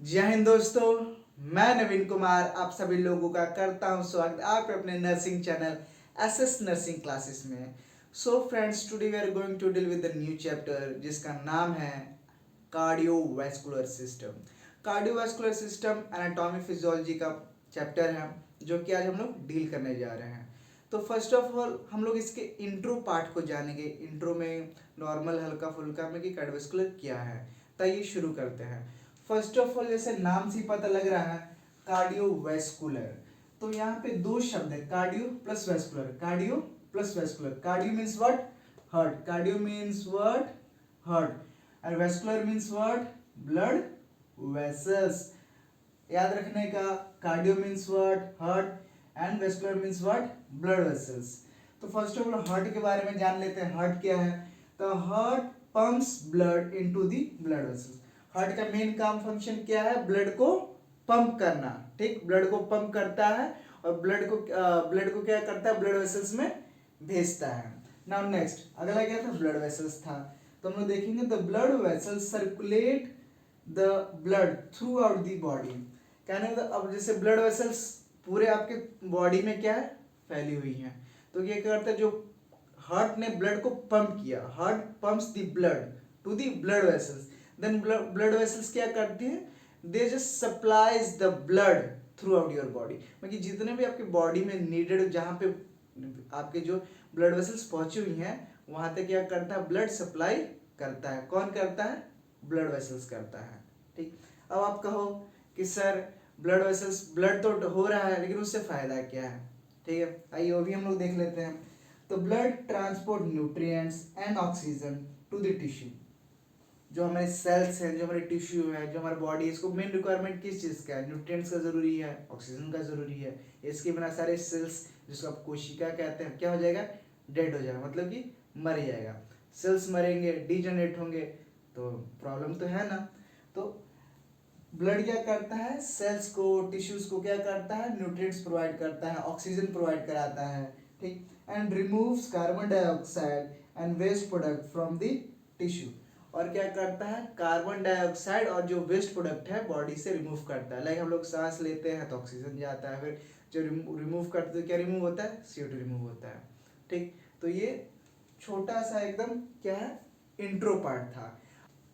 जय हिंद दोस्तों, मैं नवीन कुमार आप सभी लोगों का करता हूं स्वागत आपके अपने nursing channel SS nursing classes में। So friends, today we are going to deal with the new chapter जिसका नाम है cardiovascular system. Cardiovascular system anatomy physiology का चैप्टर है जो कि आज हम लोग डील करने जा रहे हैं। तो फर्स्ट ऑफ ऑल हम लोग इसके इंट्रो पार्ट को जानेंगे। इंट्रो में नॉर्मल हल्का फुल्का में कि कार्डियोवैस्कुलर क्या है, तो ये शुरू करते हैं। फर्स्ट ऑफ ऑल जैसे नाम से पता लग रहा है कार्डियोवैस्कुलर, तो यहाँ पे दो शब्द है cardio plus vascular. Cardio plus vascular, cardio means what? Heart. Cardio means what? Heart. और vascular means what? Blood vessels. याद रखने का, cardio means what? Heart and vascular means what? Blood vessels. तो फर्स्ट ऑफ ऑल हार्ट के बारे में जान लेते हैं। हार्ट क्या है? तो heart pumps blood into the blood vessels. Heart का मेन काम फंक्शन क्या है? ब्लड को पंप करना। ठीक, ब्लड को पंप करता है और ब्लड को क्या करता है? ब्लड वेसल्स में भेजता है। नाउ नेक्स्ट अगला क्या था? ब्लड वेसल्स था। तो हम लोग देखेंगे the blood vessels circulate the blood through out the body. कहने का अब जैसे ब्लड वेसल्स पूरे आपके बॉडी में क्या है? फैली हुई हैं। तो ये क्या करता है? जो हार्ट ने ब्लड को पंप किया, heart pumps the blood to the blood vessels, then blood vessels क्या करती है? They just supplies the blood throughout your body. मतलब जितने भी आपके बॉडी में नीडेड, जहाँ पे आपके जो ब्लड वेसल्स पहुंची हुई हैं वहां तक क्या करता है? ब्लड सप्लाई करता है। कौन करता है? ब्लड वेसल्स करता है। ठीक, अब आप कहो कि सर ब्लड वेसल्स, ब्लड तो हो रहा है लेकिन उससे फायदा क्या है? ठीक है, आइए वो भी हम लोग देख लेते हैं। तो blood transport nutrients and oxygen to the tissue. जो हमारे सेल्स हैं, जो हमारे टिश्यू है, जो हमारा बॉडी है, इसको मेन रिक्वायरमेंट किस चीज़ का है? न्यूट्रिएंट्स का ज़रूरी है, ऑक्सीजन का ज़रूरी है। इसके बिना सारे सेल्स, जिसको आप कोशिका कहते हैं, क्या हो जाएगा? डेड हो जाएगा, मतलब कि मर जाएगा। सेल्स मरेंगे, डीजनरेट होंगे, तो प्रॉब्लम तो है ना। तो ब्लड क्या करता है? सेल्स को, टिश्यूज को क्या करता है? न्यूट्रिएंट्स प्रोवाइड करता है, ऑक्सीजन प्रोवाइड कराता है। ठीक, and removes carbon dioxide and waste product from the tissue. और क्या करता है? कार्बन डाइऑक्साइड और जो वेस्ट प्रोडक्ट है बॉडी से रिमूव करता है। लाइक हम लोग सांस लेते हैं तो ऑक्सीजन जाता है, फिर जो रिमूव करते हैं तो क्या रिमूव होता है? CO2 रिमूव होता है। ठीक, तो ये छोटा सा एकदम क्या है? इंट्रो पार्ट था।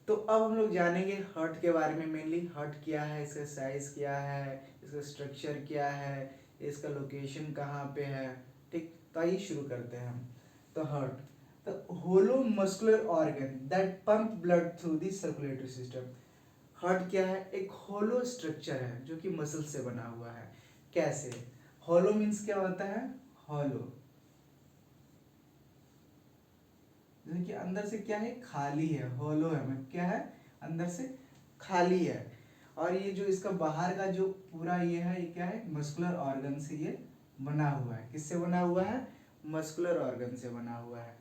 तो अब हम लोग जानेंगे हार्ट के बारे में। मेनली हार्ट क्या है, इसका साइज क्या है, इसका स्ट्रक्चर क्या है, इसका लोकेशन कहाँ पे है। ठीक, तो आइए शुरू करते हैं हम। तो heart the hollow muscular organ that pump blood through the circulatory system. Heart क्या है? एक होलो स्ट्रक्चर है जो कि मसल से बना हुआ है। कैसे? होलो मीन्स क्या होता है? होलो जैसे कि अंदर से क्या है? खाली है, होलो है, मतलब क्या है? अंदर से खाली है। और ये जो इसका बाहर का जो पूरा ये है, ये क्या है? मस्कुलर ऑर्गन से ये बना हुआ है। किससे बना हुआ है? मस्कुलर ऑर्गन से बना हुआ है।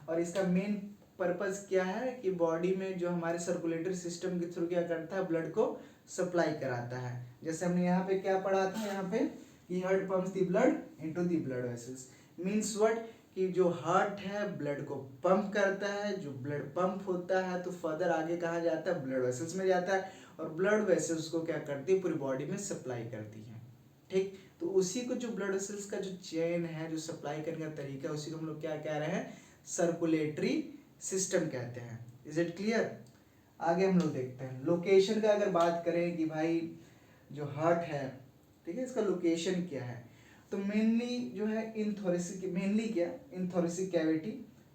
और इसका मेन पर्पस क्या है? कि बॉडी में जो हमारे सर्कुलेटरी सिस्टम के थ्रू क्या करता है? ब्लड को सप्लाई कराता है। जैसे हमने यहाँ पे क्या पढ़ा था? यहाँ पे कि heart pumps the blood into the blood vessels. Means what? कि जो हार्ट है ब्लड को पंप करता है, जो ब्लड पंप होता है तो फर्दर आगे कहाँ जाता है? ब्लड वेसल्स में जाता है, और ब्लड वेसल्स को क्या करती है? पूरी बॉडी में सप्लाई करती है। ठीक, तो उसी को जो ब्लड वेसल्स का जो चेन है, जो सप्लाई करने का तरीका है, उसी को हम लोग क्या कह रहे हैं? सर्कुलेटरी सिस्टम कहते हैं। Is it clear? आगे हम लोग देखते हैं लोकेशन का। अगर बात करें कि भाई जो हार्ट है, ठीक है, इसका लोकेशन क्या है, तो मेनली जो है इन थोरेसिक, मेनली क्या? इन थोरेसिक कैविटी।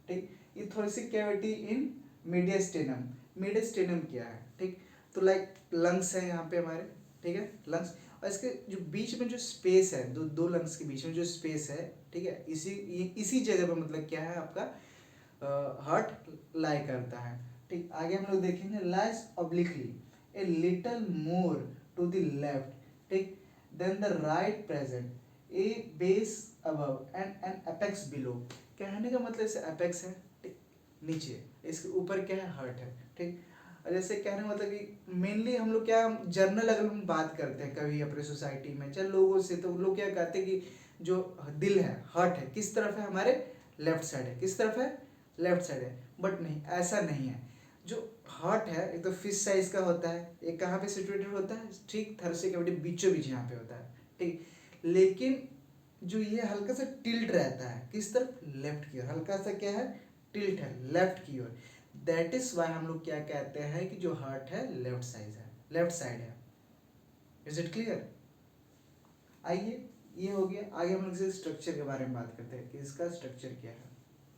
ठीक, ये थोरेसिक कैविटी इन मीडियस्टेनम। मीडियस्टेनम क्या है? ठीक, तो लाइक लंग्स है यहाँ पे हमारे, ठीक है, लंग्स। और इसके जो बीच में जो स्पेस है, दो लंग्स के बीच में जो स्पेस है, ठीक है, इसी जगह पे मतलब क्या है? आपका हार्ट लाई करता है। ठीक, आगे हम लोग देखेंगे lies obliquely a little more to the left, ठीक, then the right present a base above and an apex below. कहने का मतलब इसे एपेक्स है, ठीक, नीचे, इसके ऊपर क्या है? हार्ट है। ठीक, और जैसे कहने का मतलब कि मेनली हम लोग क्या, जर्नल अगर हम बात करते हैं कभी अपने सोसाइटी में चाहे लोगों से, तो लोग क्या कहते हैं कि जो दिल है, हार्ट है, किस तरफ है? हमारे लेफ्ट साइड है। किस तरफ है? लेफ्ट साइड है। बट नहीं, ऐसा नहीं है। जो हार्ट है एक तो फिश साइज का होता है, एक कहाँ पे सिचुएटेड होता है, ठीक थर्से के बीचों बीच यहाँ पे होता है, ठीक। लेकिन जो ये हल्का सा टिल्ट रहता है किस तरफ, लेफ्ट की ओर, हल्का सा क्या है, टिल्ट है लेफ्ट की ओर। दैट इज वाई हम लोग क्या कहते हैं कि जो हार्ट है लेफ्ट साइड है, लेफ्ट साइड है। Is it clear? आइए, ये हो गया। आगे हम लोग इसे स्ट्रक्चर के बारे में बात करते हैं कि इसका स्ट्रक्चर क्या है।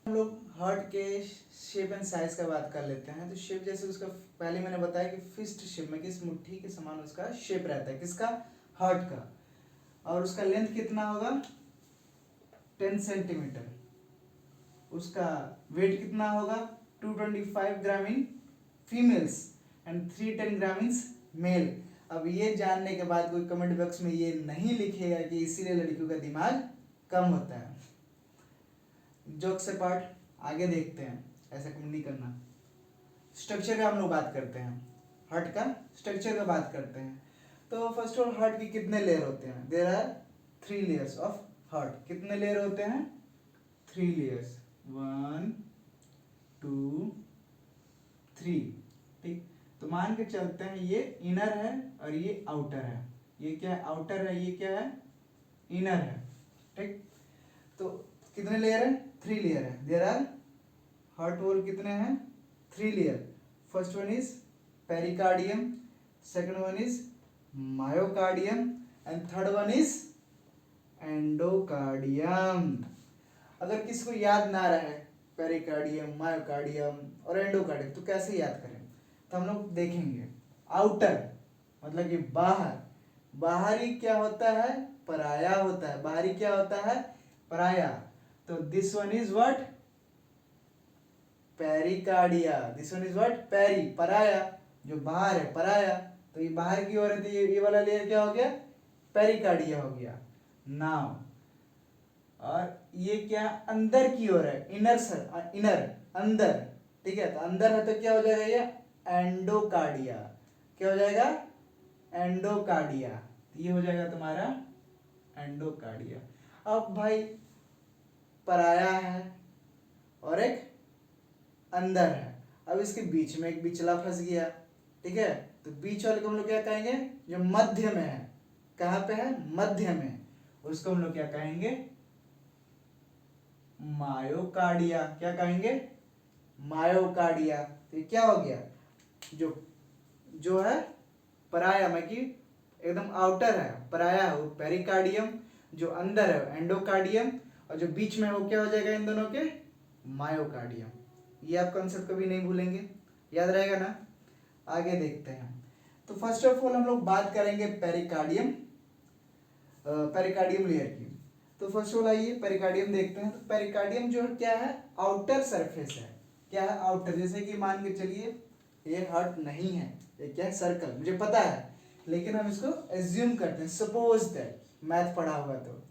हम लोग हार्ट के शेप एंड साइज का बात कर लेते हैं। तो शेप जैसे उसका पहले मैंने बताया कि फिस्ट शेप में, किस मुट्ठी के समान उसका शेप रहता है, किसका, हार्ट का। और उसका लेंथ कितना होगा, 10 सेंटीमीटर। उसका वेट कितना होगा, 225 gram in females and 310 gram in male. अब ये जानने के बाद कोई कमेंट बॉक्स में ये नहीं लिखेगा कि इसीलिए लड़कियों का दिमाग कम होता है। जोक से पार्ट, आगे देखते हैं, ऐसा कम नहीं करना। स्ट्रक्चर का हम लोग बात करते हैं, हार्ट का स्ट्रक्चर का बात करते हैं। तो फर्स्ट ऑफ ऑल हार्ट के कितने लेयर होते हैं, there are 3 layers of heart. कितने लेयर होते हैं, 3 लेयर्स, 1 2 3, ठीक। तो मान के चलते हैं ये इनर है और ये आउटर है। ये क्या है, आउटर है, ये क्या है, इनर है, ठीक। तो कितने लेयर है, 3 लेयर है। देयर आर हार्ट वॉल कितने हैं, 3 layer. First one is pericardium, second one is myocardium and third one is endocardium. अगर किसी को याद ना रहे पेरिकार्डियम, मायोकार्डियम और एंडोकार्डियम तो कैसे याद करें, तो हम लोग देखेंगे। आउटर मतलब कि बाहर, बाहरी क्या होता है, पराया होता है। बाहरी क्या होता है, पराया। तो this one is what, pericardia. This one is what, peri, पराया, जो बाहर है, पराया। तो ये बाहर की ओर है, तो ये वाला लेयर क्या हो गया, पेरिकार्डिया हो गया। नाउ और ये क्या अंदर की ओर है, इनर सर, इनर अंदर, ठीक है। तो अंदर है तो क्या हो जाएगा, ये एंडोकार्डिया। क्या हो जाएगा, एंडोकार्डिया। ये हो जाएगा तुम्हारा एंडोकार्डिया। अब भाई पराया है और एक अंदर है, अब इसके बीच में एक बिचला फंस गया, ठीक है। तो बीच वाले को हम लोग क्या कहेंगे, जो मध्य में है, कहाँ पे है, मध्य में, उसको हम लोग क्या कहेंगे, मायोकार्डिया। क्या कहेंगे, मायोकार्डिया। तो ये क्या हो गया, जो जो है पराया में कि एकदम आउटर है, पराया है, वो पेरिकार्डियम, जो अंदर है एंडोकार्डियम, और जो बीच में वो क्या हो जाएगा इन दोनों के, मायोकार्डियम। ये आप कंसेप्ट कभी नहीं भूलेंगे, याद रहेगा ना। आगे देखते हैं। तो फर्स्ट ऑफ ऑल हम लोग बात करेंगे पेरिकार्डियम, पेरिकार्डियम लेयर की। तो फर्स्ट ऑफ ऑल आइए पेरिकार्डियम देखते हैं। तो पेरिकार्डियम जो है क्या है, आउटर सरफेस है। क्या है, आउटर। जैसे कि मान के चलिए ये हार्ट नहीं है, ये क्या है, सर्कल, मुझे पता है, लेकिन हम इसको एज्यूम करते हैं, सपोज दैट, मैथ पढ़ा हुआ तो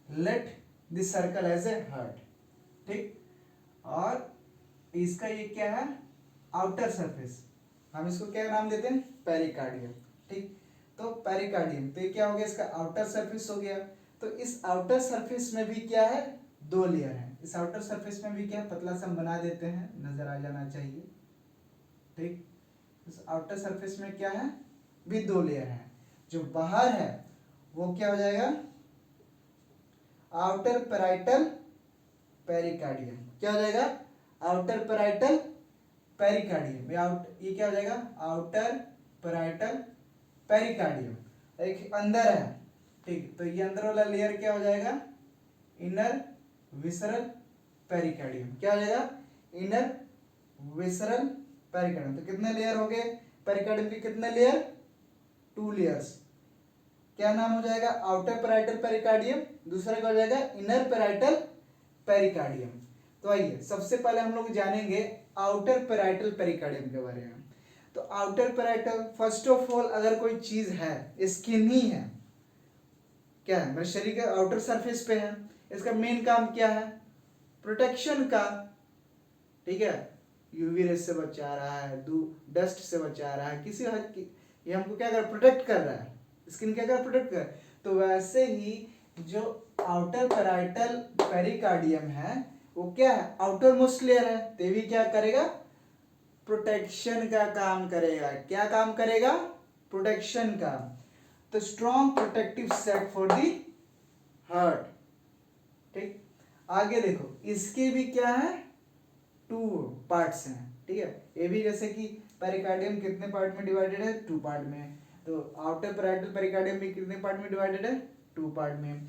let this circle as a heart, ठीक। और इसका ये क्या है, आउटर सरफेस, हम इसको क्या नाम देते हैं, पेरिकार्डियम, ठीक। तो पेरिकार्डियम, तो ये क्या हो गया, इसका आउटर सरफेस हो गया। तो इस आउटर सरफेस में भी क्या है, 2 लेयर है। इस आउटर सरफेस में भी क्या, पतला सा हम बना देते हैं, नजर आ जाना चाहिए, ठीक। इस आउटर सरफेस में क्या है, भी 2 लेयर है। जो बाहर है वो क्या हो जाएगा, आउटर पेराइटल पेरिकार्डियम। क्या हो जाएगा, आउटर पेराइटल पेरिकार्डियम। ये क्या हो जाएगा, आउटर पेराइटल पेरिकार्डियम। एक अंदर है, ठीक। तो ये अंदर वाला लेयर क्या हो जाएगा, इनर विसरल पेरिकार्डियम। क्या हो जाएगा, इनर विसरल पेरिकार्डियम। तो कितने लेयर हो गए पेरिकार्डियम के, कितने लेयर, 2 लेयर्स। क्या नाम हो जाएगा, आउटर पेराइटल पेरिकार्डियम, दूसरा क्या हो जाएगा, इनर पेराइटल पेरिकार्डियम। तो आइए सबसे पहले हम लोग जानेंगे आउटर पेराइटल पेरिकार्डियम के बारे में। तो outer parietal, first of all अगर कोई चीज है, स्किन ही है, क्या है, मेरे शरीर के आउटर सरफेस पे है, इसका मेन काम क्या है, प्रोटेक्शन का, ठीक है। यूवी रेस से बचा रहा है, डस्ट से बचा रहा है, किसी हद की, ये हमको क्या कर, प्रोटेक्ट कर रहा है, स्किन क्या कर, प्रोटेक्ट कर। तो वैसे ही जो आउटर पेराइटल पेरिकार्डियम है वो क्या है, आउटर मोस्ट लेयर है, तो भी क्या करेगा, प्रोटेक्शन का काम करेगा। क्या काम करेगा? प्रोटेक्शन का। तो strong protective set for the heart. ठीक, आगे देखो, इसके भी क्या है, 2 पार्ट्स हैं। ठीक है, ये भी जैसे कि पेरिकार्डियम कितने पार्ट में डिवाइडेड है? 2 पार्ट में। तो आउटर पैराइटल पेरिकार्डियम भी कितने पार्ट में डिवाइडेड है? 2 पार्ट में।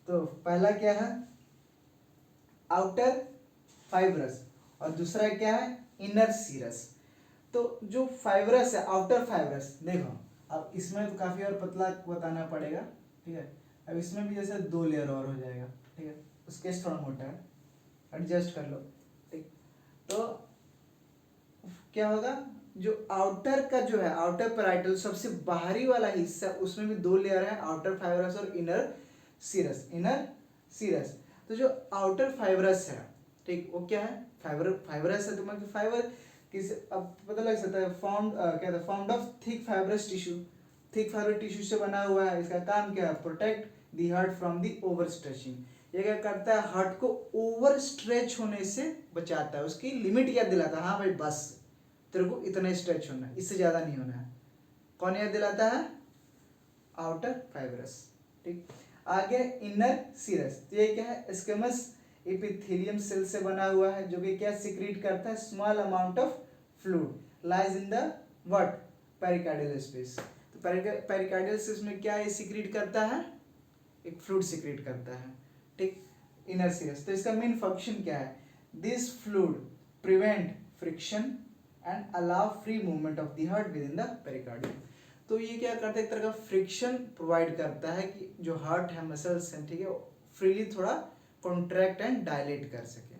तो पहला क्या है? आउटर फाइब्रस, और दूसरा क्या है? Inner serous. तो जो फाइब्रस है, आउटर फाइब्रस, देखो अब इसमें तो काफी और पतला बताना पड़ेगा। ठीक है, अब इसमें भी जैसे 2 लेयर और हो जाएगा। ठीक है, स्केच थोड़ा मोटा है, एडजस्ट कर लो। ठीक, तो क्या होगा, जो आउटर का जो है, आउटर पैराइटल सबसे बाहरी वाला हिस्सा, उसमें भी 2 लेयर है, आउटर फाइब्रस और इनर सीरस। इनर सीरस, तो जो आउटर फाइब्रस है, ठीक, वो क्या है? फाइब्रस है, तुम्हारे फाइबर किस, अब पता लग सकता है, क्या था, formed of thick fibrous tissue. Thick fibre tissue से बना हुआ है। इसका काम क्या है? Protect the heart from the over stretching. ये क्या करता है? हार्ट को ओवर स्ट्रेच होने से बचाता है, उसकी लिमिट याद दिलाता है। हाँ भाई बस तेरे को इतना स्ट्रेच होना है, इससे ज्यादा नहीं होना है। कौन याद दिलाता है? Outer fibrous. ठीक, आगे इनर सीरस। तो ये क्या है? स्क्वेमस एपिथेलियम सेल से बना हुआ है, जो कि क्या सिक्रीट करता है? Small amount of fluid lies in the what? Pericardial space. तो पेरिकार्डियल स्पेस में क्या ये सिक्रीट करता है? एक फ्लूइड सिक्रीट करता है। ठीक, इनर सीरस। तो इसका मेन फंक्शन क्या है? This fluid prevent friction and allow free movement of the heart with in the pericardium. तो ये क्या करता है? एक तरह का फ्रिक्शन प्रोवाइड करता है कि जो हार्ट है, मसल्स हैं, ठीक है, फ्रीली थोड़ा कॉन्ट्रैक्ट एंड डायलेट कर सके।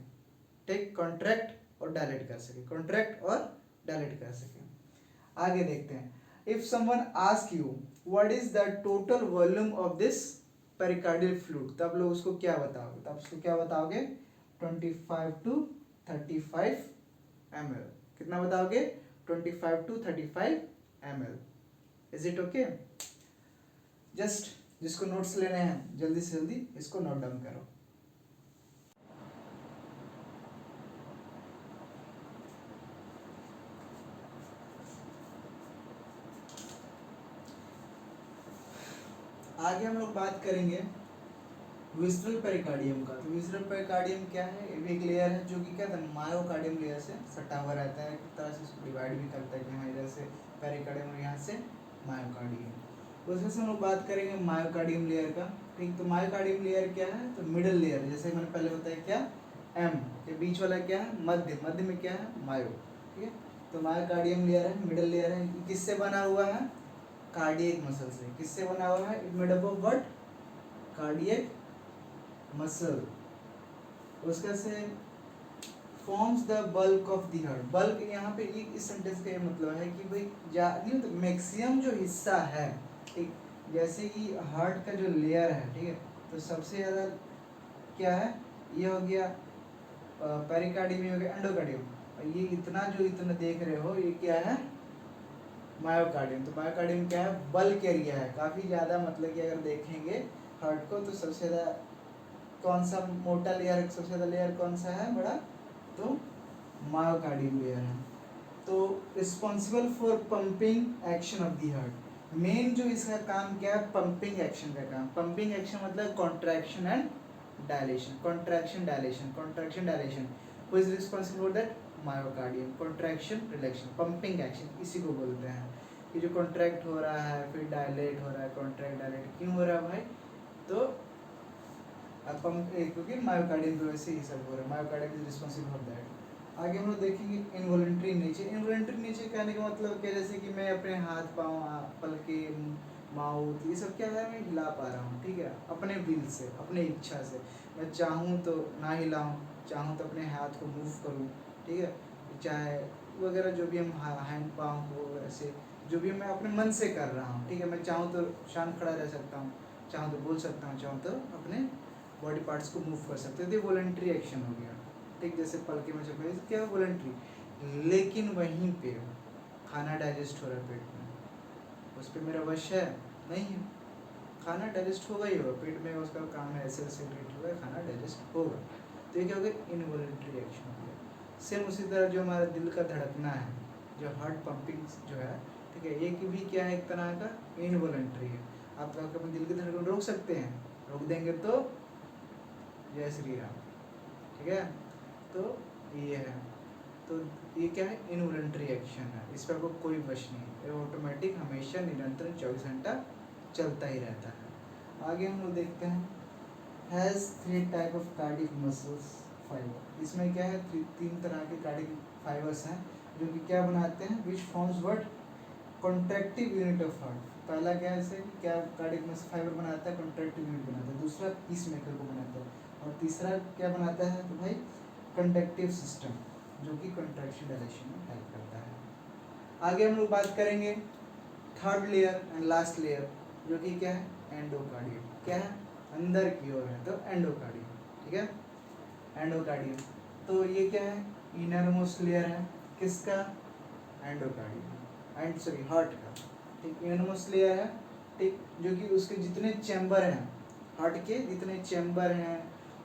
ठीक, कॉन्ट्रैक्ट और डायलेट कर सके, कॉन्ट्रैक्ट और डायलेट कर सके। आगे देखते हैं, if someone ask you what is the total volume of this pericardial fluid, तब लोग उसको क्या बताओगे? तब उसको क्या बताओगे? 25 to 35 ml। कितना बताओगे? 25 to 35 ml। Is it okay? Just जिसको नोट्स लेने हैं जल्दी से जल्दी इसको नोट डाउन करो। आगे हम लोग बात करेंगे विसरल पेरिकार्डियम का। तो विसरल पेरिकार्डियम क्या है? ये भी एक लेयर है जो कि क्या था? मायोकार्डियम लेयर से सटा हुआ रहता है। एक तरह से इसको डिवाइड भी करता है कि हाँ इधर से पेरिकार्डियम और यहाँ से मायोकार्डियम। उसमें से हम लोग बात करेंगे मायोकार्डियम लेयर का। ठीक, तो मायोकार्डियम लेयर क्या है? तो मिडल लेयर, जैसे मैंने पहले बताया क्या, एम के बीच वाला क्या है? मध्य। मध्य में क्या है? मायो। ठीक है, तो मायोकार्डियम लेयर है, मिडल लेयर है। किससे बना हुआ है? कार्डियक मसल से। किससे बना हुआ है? It made up of what? Cardiac muscle. उसका से forms the bulk of the heart. Bulk यहाँ पे इस सेंटेंस का ये मतलब है कि भाई नहीं तो मैक्सिमम जो हिस्सा है, ठीक, जैसे कि हार्ट का जो लेयर है, ठीक है, तो सबसे ज़्यादा क्या है? ये हो गया पेरिकार्डियम, हो गया एंडोकार्डियम, और ये इतना जो इतना देख रहे हो ये क्या है? मायोकार्डियम। तो मायोकार्डियम क्या है? बल्क एरिया है काफ़ी ज़्यादा। मतलब कि अगर देखेंगे हार्ट को तो सबसे ज़्यादा कौन सा मोटा लेयर, सबसे ज़्यादा लेयर कौन सा है बड़ा? तो मायोकार्डियम लेयर है। तो responsible for pumping action of the heart. Main जो इसका काम क्या है? पंपिंग एक्शन का काम। पंपिंग एक्शन मतलब contraction and dilation, contraction dilation, contraction dilation. Who is responsible for that? Myocardium. Contraction रिलैक्शन, pumping action इसी को बोलते हैं। कि जो कॉन्ट्रैक्ट हो रहा है फिर डायलेट हो रहा है, कॉन्ट्रैक्ट डायलेट क्यों हो रहा है भाई? तो क्योंकि मायोकार्डियम की वजह से ये सब हो रहा है। Myocardium is responsible for that. आगे हम लोग देखेंगे इनवॉलंटरी नेचर। इनवॉलंटरी नेचर कहने का मतलब क्या? जैसे कि मैं अपने हाथ पाँव, पलके, माउथ, ये सब क्या है? मैं हिला पा रहा हूँ। ठीक है, अपने विल से, अपने इच्छा से। मैं चाहूँ तो ना हिलाऊँ, चाहूँ तो अपने हाथ को मूव करूँ। ठीक है, चाहे वगैरह जो भी हम हैंड पाँव को ऐसे जो भी मैं अपने मन से कर रहा हूँ। ठीक है, मैं चाहूँ तो शांत खड़ा रह सकता हूँ, चाहूँ तो बोल सकता हूँ, चाहूँ तो अपने बॉडी पार्ट्स को मूव कर सकते हैं। तो वॉलंटरी एक्शन हो गया। ठीक, जैसे पलके में चपे क्या है? वॉलंटरी। लेकिन वहीं पे खाना डाइजेस्ट हो रहा है पेट में, उस पर मेरा वश है? नहीं है। खाना डाइजेस्ट होगा ही होगा, पेट में उसका काम है, एसिड सेक्रेट होगा, खाना डाइजेस्ट होगा। तो ये क्या हो गया? इनवॉलंटरी एक्शन हो गया। सेम उसी तरह जो हमारा दिल का धड़कना है, जो हार्ट पंपिंग जो है, ठीक है, ये कि भी क्या है, एक तरह का इनवॉलंटरी है। आप अपने दिल की धड़कन रोक सकते हैं, रोक देंगे तो जय श्री राम, ठीक है। तो ये है, तो ये क्या है, इनवॉलंटरी एक्शन है, इस पर आपको कोई वश नहीं है, ये ऑटोमेटिक हमेशा निरंतर 24 घंटा चलता ही रहता है। आगे हम लोग देखते हैं, has 3 type of cardiac muscles fibre. इसमें क्या है, 3 तरह के कार्डियक फाइबर्स हैं जो कि क्या बनाते हैं, which forms what, कॉन्ट्रैक्टिव unit of heart. पहला क्या है, इसे क्या कार्डियक मसल फाइबर बनाता है, कॉन्ट्रैक्टिव यूनिट बनाता है। दूसरा पीस मेकर को बनाता है, और तीसरा क्या बनाता है, तो भाई कंडक्टिव सिस्टम, जो कि कंट्रैक्शन डायरेक्शन में हेल्प करता है। आगे हम लोग बात करेंगे third layer and last layer, जो कि क्या है, एंडोकार्डियम। क्या है, अंदर की ओर है, तो एंडोकार्डियम, ठीक है, एंडोकार्डियम। तो ये क्या है, इनर मोस्ट लेयर है, किसका, एंडोकार्डियम, एंड सॉरी हार्ट का, ठीक, इनर मोस्ट लेयर है, ठीक, जो कि उसके जितने चैम्बर हैं, हार्ट के जितने चैम्बर हैं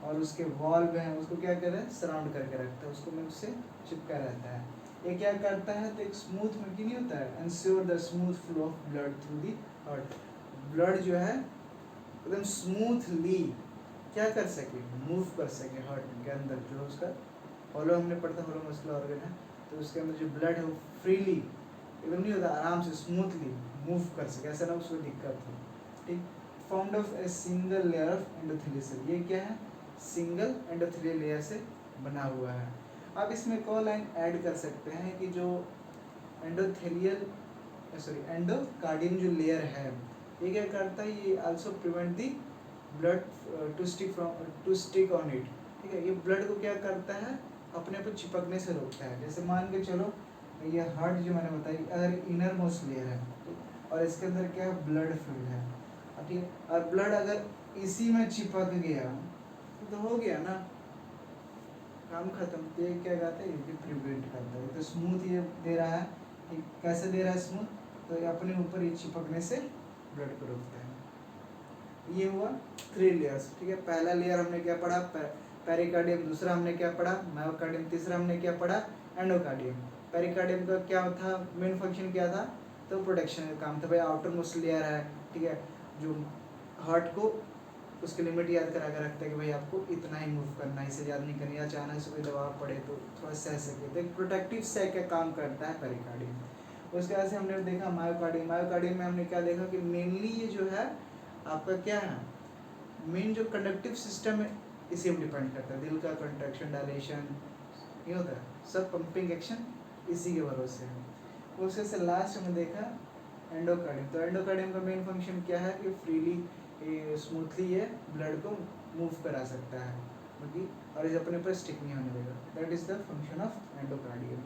और उसके वॉल्व हैं, उसको क्या कर रहा है, सराउंड करके रखता है, उसको में उससे चिपका रहता है। ये क्या करता है, तो एक स्मूथ में नहीं होता है, ensure the smooth flow of blood through the heart. Blood जो है एकदम स्मूथली क्या कर सके, मूव कर सके हार्ट के अंदर, जो उसका हॉलो, हमने पढ़ता हॉलो मस्कुलर ऑर्गन है, तो उसके अंदर जो ब्लड है वो फ्रीली एकदम नहीं होता, आराम से स्मूथली मूव कर सके, ऐसा ना उसको दिक्कत हो, ठीक। Found of a single layer of endothelial cell, ये क्या है, सिंगल एंडोथेलियल लेयर से बना हुआ है। आप इसमें एक और लाइन ऐड कर सकते हैं कि जो एंडोथेलियल सॉरी एंडोकार्डियम जो लेयर है, ये क्या करता है, ये also prevent the blood to stick on it, ठीक है। ये ब्लड को क्या करता है, अपने पर चिपकने से रोकता है। जैसे मान के चलो, ये हार्ट जो मैंने बताई, अगर इनर मोस्ट लेयर है, और इसके अंदर क्या है, ब्लड फिल्ड है, ठीक है, और ब्लड अगर इसी में चिपक गया तो हो गया ना, काम खत्म। तो ये क्या कहते हैं, ये प्रिवेंट करता है, तो स्मूथ ये दे रहा है, ठीक, कैसे दे रहा है स्मूथ, तो ये अपने ऊपर ये चिपकने से ब्लड को रोकता है। ये हुआ 3 लेयर्स, ठीक है। पहला लेयर हमने क्या पढ़ा, पेरिकार्डियम, दूसरा हमने क्या पढ़ा, मायोकार्डियम, तीसरा हमने क्या पढ़ा, एंडोकार्डियम। पेरिकार्डियम का क्या था, मेन फंक्शन क्या था, तो प्रोटेक्शन का काम था, भाई आउटर मोस्ट लेयर है, ठीक है, जो हार्ट को उसकी लिमिट याद करा कर रखता है कि भाई आपको इतना ही मूव करना है, इससे ज़्यादा नहीं करना, या अचानक से कोई दबाव पड़े तो थोड़ा सह सके, तो एक प्रोटेक्टिव सेक का काम करता है पेरिकार्डियम। उसके बाद से हमने देखा मायोकार्डियम। मायोकार्डियम में हमने क्या देखा कि मेनली ये जो है आपका क्या है, मेन जो कंडक्टिव सिस्टम है इसी पर डिपेंड करता है, दिल का कंट्रैक्शन डायलेशन ये होता है, सब पंपिंग एक्शन इसी के भरोसे है। उसके से लास्ट में देखा एंडोकार्डियम। तो एंडोकार्डियम का मेन फंक्शन क्या है कि फ्रीली स्मूथली ये ब्लड को मूव करा सकता है, क्योंकि और इसे अपने पर स्टिक नहीं होने देगा। That is the function of endocardium.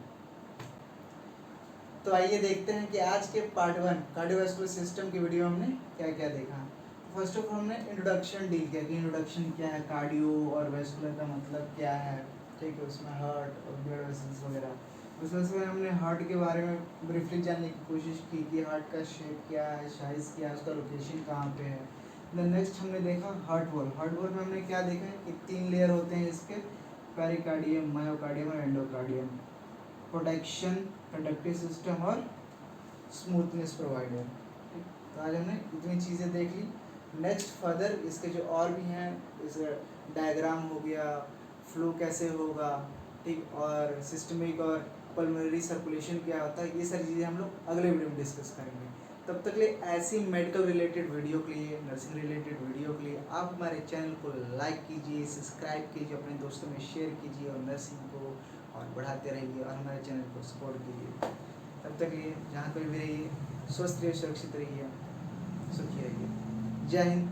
तो आइए देखते हैं कि आज के पार्ट 1 कार्डियोवास्कुलर सिस्टम की वीडियो हमने क्या क्या देखा। फर्स्ट ऑफ ऑल हमने इंट्रोडक्शन डील किया कि इंट्रोडक्शन क्या है, कार्डियो और वेस्कुलर का मतलब क्या है, ठीक है, उसमें हार्ट और ब्लड वेसल्स वगैरह। उसमें हमने हार्ट के बारे में ब्रीफली जानने की कोशिश की कि हार्ट का शेप क्या है, साइज़ क्या है, उसका लोकेशन कहाँ पे है। देन नेक्स्ट हमने देखा हार्ट वॉल। हार्ट वॉल में हमने क्या देखा है कि 3 लेयर होते हैं इसके, पेरिकार्डियम, मायोकार्डियम और एंडोकार्डियम। प्रोटेक्शन, कंडक्टिव सिस्टम और स्मूथनेस प्रोवाइडर। तो आज हमने इतनी चीज़ें देख ली। नेक्स्ट फर्दर इसके जो और भी हैं, इस डायग्राम हो गया, फ्लो कैसे होगा, ठीक, और सिस्टमिक और पल्मोनरी सर्कुलेशन क्या होता है, ये सारी चीज़ें हम लोग अगले वीडियो में डिस्कस करेंगे। तब तक लिए ऐसी मेडिकल रिलेटेड वीडियो के लिए, नर्सिंग रिलेटेड वीडियो के लिए आप हमारे चैनल को लाइक कीजिए, सब्सक्राइब कीजिए, अपने दोस्तों में शेयर कीजिए और नर्सिंग को और बढ़ाते रहिए और हमारे चैनल को सपोर्ट कीजिए। तब तक लिए जहाँ कोई भी रहिए, स्वस्थ रहिए, सुरक्षित रहिए, सुखी रहिए। जय हिंद,